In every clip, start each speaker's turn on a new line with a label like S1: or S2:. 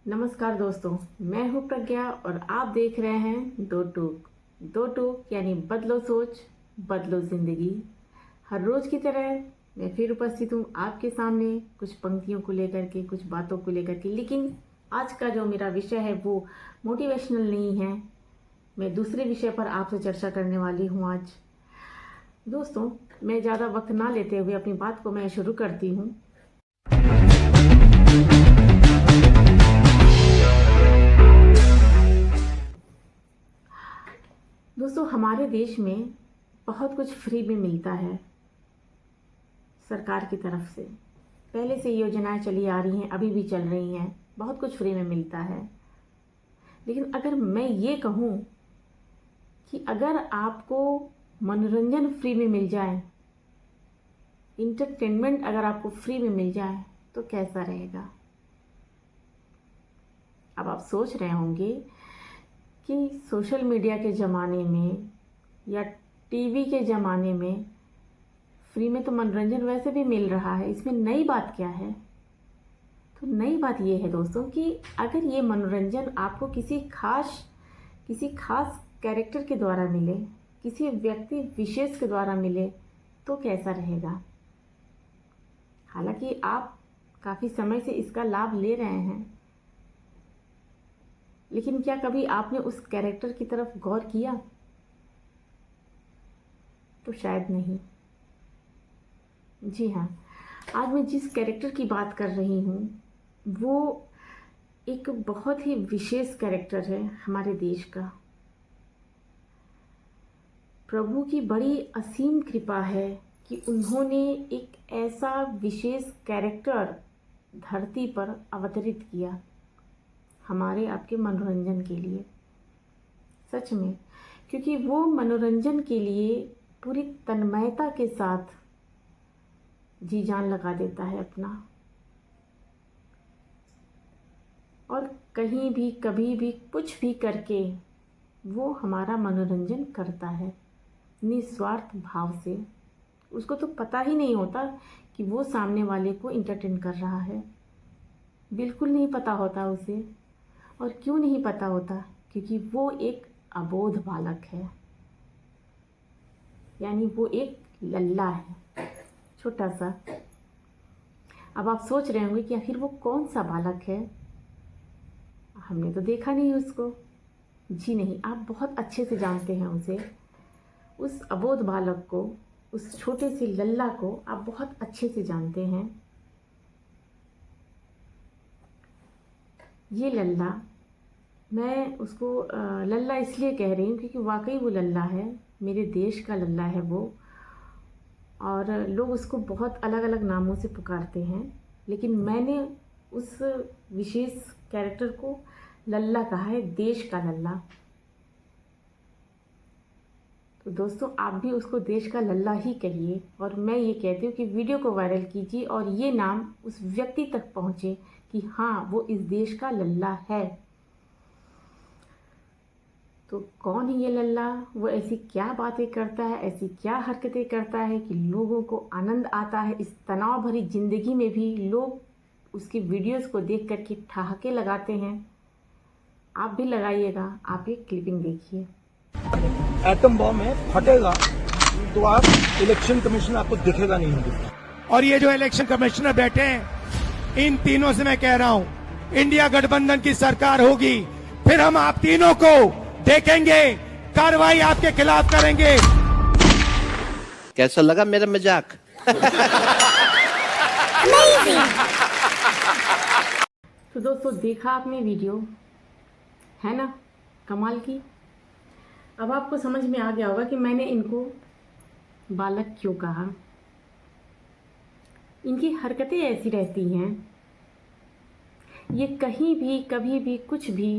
S1: नमस्कार दोस्तों, मैं हूं प्रज्ञा और आप देख रहे हैं दो टूक यानी बदलो सोच बदलो ज़िंदगी। हर रोज़ की तरह मैं फिर उपस्थित हूं आपके सामने कुछ पंक्तियों को लेकर के, कुछ बातों को लेकर के। लेकिन आज का जो मेरा विषय है वो मोटिवेशनल नहीं है। मैं दूसरे विषय पर आपसे चर्चा करने वाली हूं आज। दोस्तों, मैं ज़्यादा वक्त ना लेते हुए अपनी बात को मैं शुरू करती हूँ। दोस्तों, हमारे देश में बहुत कुछ फ्री में मिलता है सरकार की तरफ से। पहले से योजनाएं चली आ रही हैं, अभी भी चल रही हैं, बहुत कुछ फ्री में मिलता है। लेकिन अगर मैं ये कहूँ कि अगर आपको मनोरंजन फ्री में मिल जाए, इंटरटेनमेंट अगर आपको फ्री में मिल जाए तो कैसा रहेगा। अब आप सोच रहे होंगे कि सोशल मीडिया के ज़माने में या टीवी के ज़माने में फ्री में तो मनोरंजन वैसे भी मिल रहा है, इसमें नई बात क्या है। तो नई बात ये है दोस्तों कि अगर ये मनोरंजन आपको किसी खास कैरेक्टर के द्वारा मिले, किसी व्यक्ति विशेष के द्वारा मिले तो कैसा रहेगा। हालांकि आप काफ़ी समय से इसका लाभ ले रहे हैं, लेकिन क्या कभी आपने उस कैरेक्टर की तरफ गौर किया? तो शायद नहीं। जी हाँ, आज मैं जिस कैरेक्टर की बात कर रही हूँ वो एक बहुत ही विशेष कैरेक्टर है हमारे देश का। प्रभु की बड़ी असीम कृपा है कि उन्होंने एक ऐसा विशेष कैरेक्टर धरती पर अवतरित किया हमारे आपके मनोरंजन के लिए। सच में, क्योंकि वो मनोरंजन के लिए पूरी तन्मयता के साथ जी जान लगा देता है अपना, और कहीं भी कभी भी कुछ भी करके वो हमारा मनोरंजन करता है निस्वार्थ भाव से। उसको तो पता ही नहीं होता कि वो सामने वाले को इंटरटेन कर रहा है, बिल्कुल नहीं पता होता उसे। और क्यों नहीं पता होता? क्योंकि वो एक अबोध बालक है, यानी वो एक लल्ला है, छोटा सा। अब आप सोच रहे होंगे कि आखिर वो कौन सा बालक है, हमने तो देखा नहीं उसको। जी नहीं, आप बहुत अच्छे से जानते हैं उसे। उस अबोध बालक को, उस छोटे से लल्ला को आप बहुत अच्छे से जानते हैं। ये लल्ला, मैं उसको लल्ला इसलिए कह रही हूँ क्योंकि वाकई वो लल्ला है, मेरे देश का लल्ला है वो। और लोग उसको बहुत अलग अलग नामों से पुकारते हैं, लेकिन मैंने उस विशेष कैरेक्टर को लल्ला कहा है, देश का लल्ला। तो दोस्तों, आप भी उसको देश का लल्ला ही कहिए। और मैं ये कहती हूँ कि वीडियो को वायरल कीजिए और ये नाम उस व्यक्ति तक पहुँचे कि हाँ, वो इस देश का लल्ला है। तो कौन है ये लल्ला? वो ऐसी क्या बातें करता है, ऐसी क्या हरकतें करता है कि लोगों को आनंद आता है। इस तनाव भरी ज़िंदगी में भी लोग उसकी वीडियोस को देख कर के ठहाके लगाते हैं। आप भी लगाइएगा, आप ये क्लिपिंग देखिए।
S2: एटम बॉम्ब में फटेगा तो आप इलेक्शन कमीशन आपको दिखेगा नहीं होंगे।
S3: और ये जो इलेक्शन कमिश्नर बैठे हैं, इन तीनों से मैं कह रहा हूं, इंडिया गठबंधन की सरकार होगी, फिर हम आप तीनों को देखेंगे, कार्रवाई आपके खिलाफ करेंगे।
S4: कैसा लगा मेरा मजाक?
S1: तो दोस्तों, देखा आपने वीडियो, है ना कमाल की। अब आपको समझ में आ गया होगा कि मैंने इनको बालक क्यों कहा। इनकी हरकतें ऐसी रहती हैं, ये कहीं भी कभी भी कुछ भी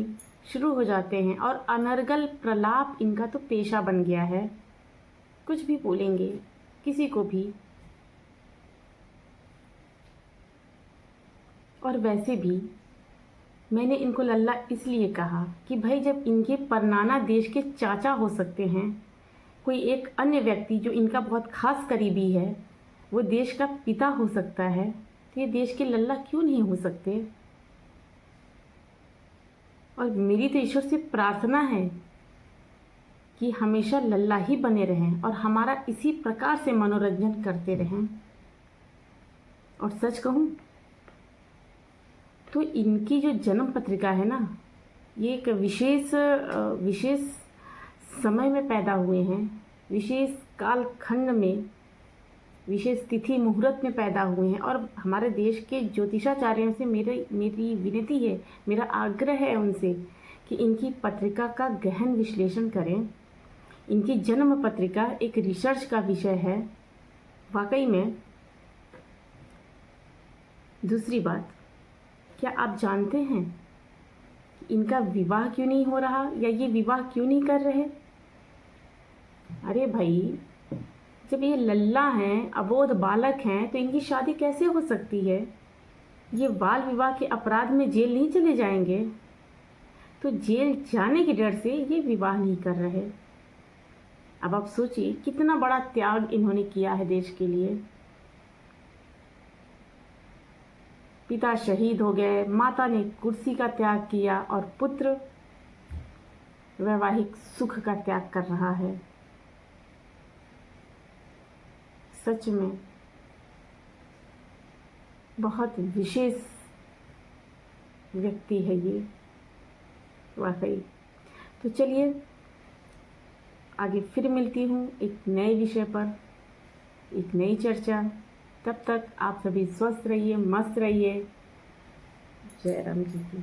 S1: शुरू हो जाते हैं और अनर्गल प्रलाप इनका तो पेशा बन गया है। कुछ भी बोलेंगे किसी को भी। और वैसे भी मैंने इनको लल्ला इसलिए कहा कि भाई, जब इनके परनाना देश के चाचा हो सकते हैं, कोई एक अन्य व्यक्ति जो इनका बहुत खास करीबी है वो देश का पिता हो सकता है, तो ये देश के लल्ला क्यों नहीं हो सकते। और मेरी तो ईश्वर से प्रार्थना है कि हमेशा लल्ला ही बने रहें और हमारा इसी प्रकार से मनोरंजन करते रहें। और सच कहूँ तो इनकी जो जन्म पत्रिका है ना, ये एक विशेष समय में पैदा हुए हैं, विशेष कालखंड में, विशेष तिथि मुहूर्त में पैदा हुए हैं। और हमारे देश के ज्योतिषाचार्यों से मेरी विनती है, मेरा आग्रह है उनसे कि इनकी पत्रिका का गहन विश्लेषण करें। इनकी जन्म पत्रिका एक रिसर्च का विषय है वाकई में। दूसरी बात, क्या आप जानते हैं कि इनका विवाह क्यों नहीं हो रहा या ये विवाह क्यों नहीं कर रहे? अरे भाई, जब ये लल्ला हैं, अबोध बालक हैं, तो इनकी शादी कैसे हो सकती है? ये बाल विवाह के अपराध में जेल नहीं चले जाएंगे? तो जेल जाने के डर से ये विवाह नहीं कर रहे। अब आप सोचिए कितना बड़ा त्याग इन्होंने किया है देश के लिए। पिता शहीद हो गए, माता ने कुर्सी का त्याग किया और पुत्र वैवाहिक सुख का त्याग कर रहा है। सच में बहुत विशेष व्यक्ति है ये वाकई। तो चलिए आगे फिर मिलती हूँ एक नए विषय पर, एक नई चर्चा। तब तक आप सभी स्वस्थ रहिए, मस्त रहिए। जय राम जी की।